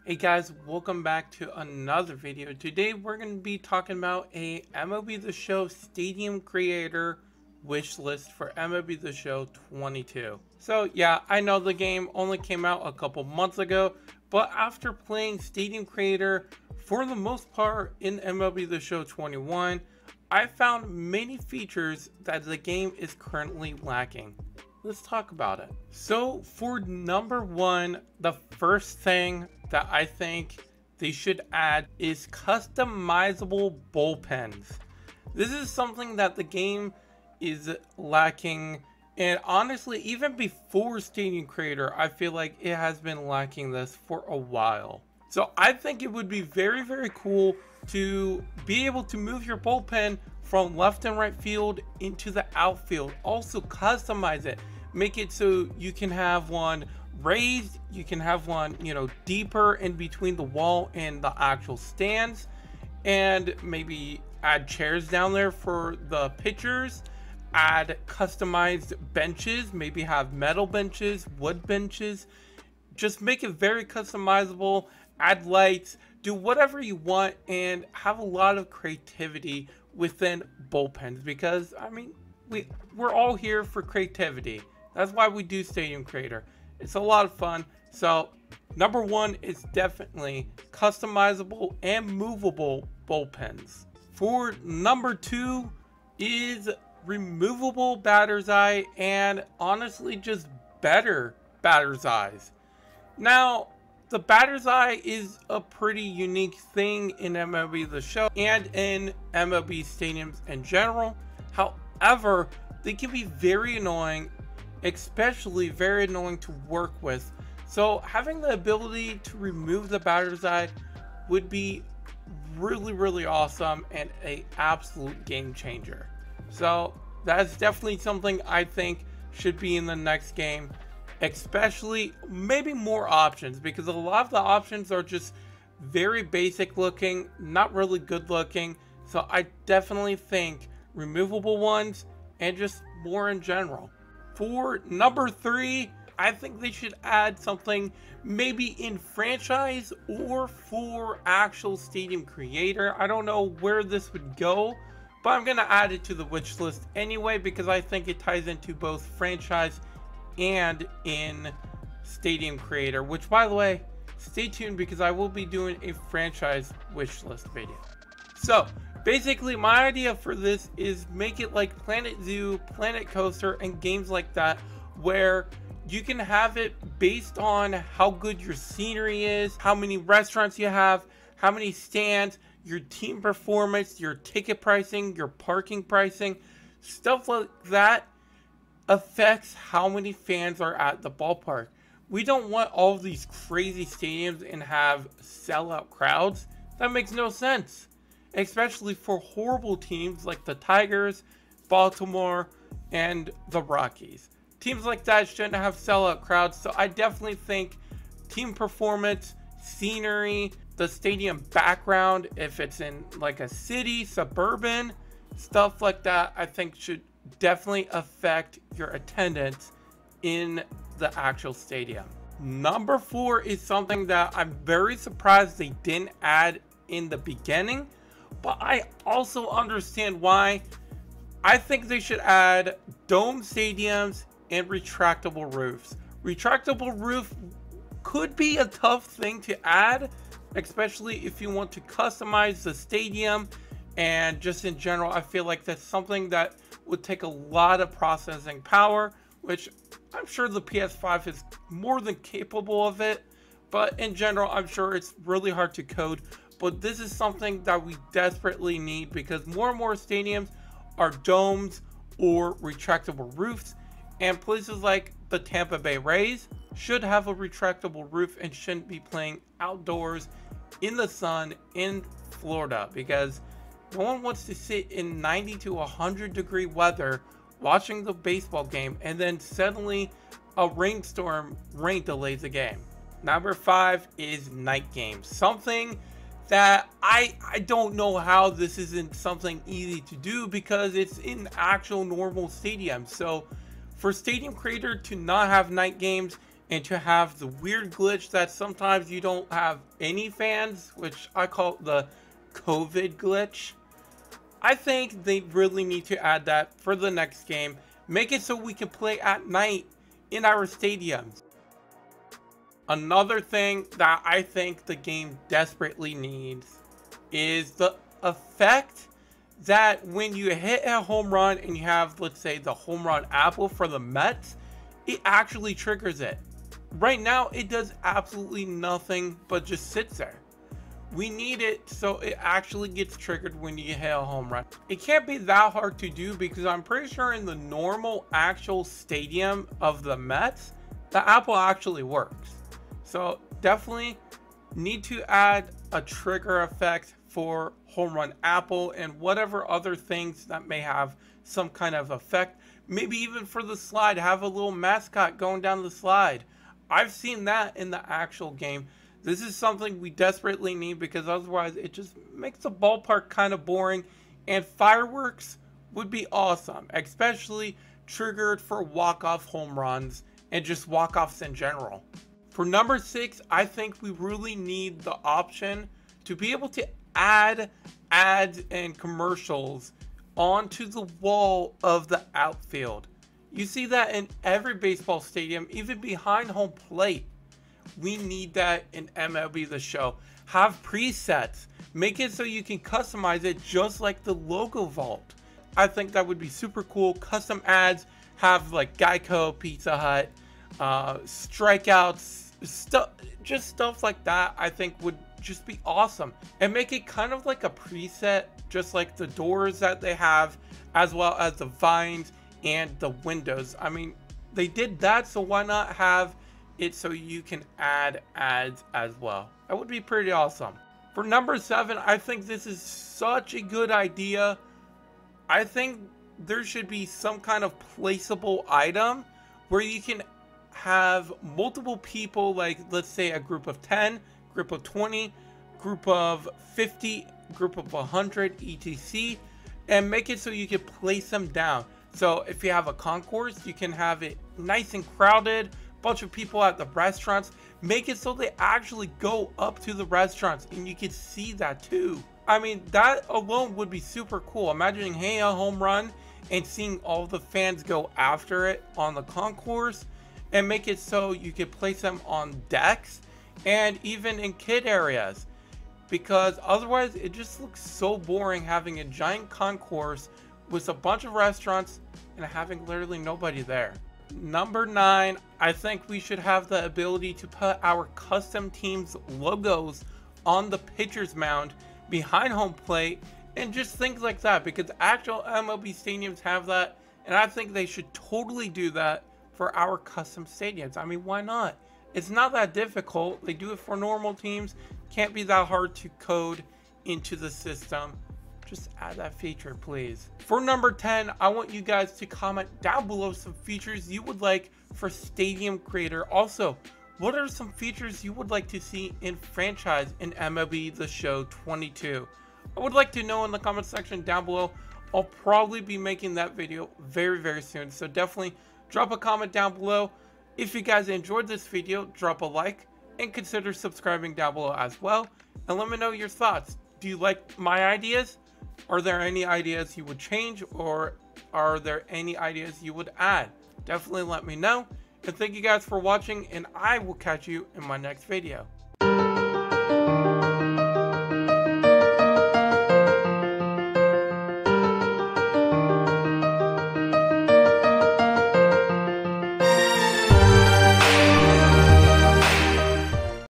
Hey guys, welcome back to another video. Today we're going to be talking about a MLB The Show Stadium Creator wish list for MLB The Show 22. So yeah, I know the game only came out a couple months ago, but after playing Stadium Creator for the most part in MLB The Show 21, I found many features that the game is currently lacking. Let's talk about it. So for number one, the first thing that I think they should add is customizable bullpens. This is something that the game is lacking, and honestly even before Stadium Creator I feel like it has been lacking this for a while. So I think it would be very cool to be able to move your bullpen from left and right field into the outfield. Also customize it, make it so you can have one raised, you can have one, deeper in between the wall and the actual stands, and maybe add chairs down there for the pitchers, add customized benches, maybe have metal benches, wood benches. Just make it very customizable, add lights, do whatever you want, and have a lot of creativity within bullpens, because I mean we're all here for creativity. That's why we do Stadium Creator. It's a lot of fun. So number one is definitely customizable and movable bullpens. For number two is removable batter's eye, and honestly just better batter's eyes. Now the batter's eye is a pretty unique thing in MLB The Show and in MLB stadiums in general. However, they can be very annoying, especially very annoying to work with. So having the ability to remove the batter's eye would be really awesome and an absolute game changer. So that's definitely something I think should be in the next game, especially maybe more options, because a lot of the options are just very basic looking, not really good looking. So I definitely think removable ones and just more in general. For number three, I think they should add something maybe in franchise or for actual Stadium Creator. I don't know where this would go, but I'm gonna add it to the wish list anyway, because I think it ties into both franchise and in Stadium Creator, which by the way, stay tuned because I will be doing a franchise wish list video. So basically my idea for this is make it like Planet Zoo, Planet Coaster, and games like that, where you can have it based on how good your scenery is, how many restaurants you have, how many stands, your team performance, your ticket pricing, your parking pricing, stuff like that affects how many fans are at the ballpark. We don't want all of these crazy stadiums and have sellout crowds. That makes no sense, especially for horrible teams like the Tigers, Baltimore, and the Rockies. Teams like that shouldn't have sellout crowds. So I definitely think team performance, scenery, the stadium background, if it's in like a city, suburban, stuff like that, I think should definitely affect your attendance in the actual stadium. Number four is something that I'm very surprised they didn't add in the beginning, but I also understand why. I think they should add dome stadiums and retractable roofs. Retractable roof could be a tough thing to add, especially if you want to customize the stadium, and just in general I feel like that's something that would take a lot of processing power, which I'm sure the PS5 is more than capable of it, but in general I'm sure it's really hard to code. But this is something that we desperately need, because more and more stadiums are domes or retractable roofs, and places like the Tampa Bay Rays should have a retractable roof and shouldn't be playing outdoors in the sun in Florida, because no one wants to sit in 90 to 100 degree weather watching the baseball game and then suddenly a rainstorm rain delays the game. Number five is night games. Something that I don't know how this isn't something easy to do, because it's in actual normal stadiums. So for Stadium Creator to not have night games and to have the weird glitch that sometimes you don't have any fans, which I call the COVID glitch. I think they really need to add that for the next game. Make it so we can play at night in our stadiums. Another thing that I think the game desperately needs is the effect that when you hit a home run and you have, let's say, the home run apple for the Mets, it actually triggers it. Right now, it does absolutely nothing but just sits there. We need it so it actually gets triggered when you hit a home run. It can't be that hard to do because I'm pretty sure in the normal actual stadium of the Mets, the apple actually works. So definitely need to add a trigger effect for home run apple and whatever other things that may have some kind of effect. Maybe even for the slide, have a little mascot going down the slide. I've seen that in the actual game. This is something we desperately need because otherwise it just makes the ballpark kind of boring, and fireworks would be awesome, especially triggered for walk-off home runs and just walk-offs in general. For number 6, I think we really need the option to be able to add ads and commercials onto the wall of the outfield. You see that in every baseball stadium, even behind home plate. We need that in MLB The Show. Have presets. Make it so you can customize it just like the logo vault. I think that would be super cool. Custom ads, have like Geico, Pizza Hut, strikeouts, stuff like that. I think would just be awesome. And make it kind of like a preset, just like the doors that they have, as well as the vines and the windows. I mean, they did that, so why not have it so you can add ads as well? That would be pretty awesome. For number 7, I think this is such a good idea. I think there should be some kind of placeable item where you can have multiple people, like let's say a group of 10, group of 20, group of 50, group of 100, etc. And make it so you can place them down. So if you have a concourse, you can have it nice and crowded, bunch of people at the restaurants. Make it so they actually go up to the restaurants and you can see that too. I mean, that alone would be super cool. Imagining hitting a home run and seeing all the fans go after it on the concourse, and make it so you can place them on decks and even in kid areas, because otherwise it just looks so boring having a giant concourse with a bunch of restaurants and having literally nobody there. Number 9, I think we should have the ability to put our custom teams logos on the pitcher's mound behind home plate and just things like that, because actual MLB stadiums have that, and I think they should totally do that for our custom stadiums. I mean, why not? It's not that difficult. They do it for normal teams. Can't be that hard to code into the system. Just add that feature, please. For number 10, I want you guys to comment down below some features you would like for Stadium Creator. Also, what are some features you would like to see in franchise in MLB The Show 22? I would like to know in the comment section down below. I'll probably be making that video very, very soon. So definitely drop a comment down below. If you guys enjoyed this video, drop a like and consider subscribing down below as well. And let me know your thoughts. Do you like my ideas? Are there any ideas you would change, or are there any ideas you would add? Definitely let me know. And thank you guys for watching, and I will catch you in my next video.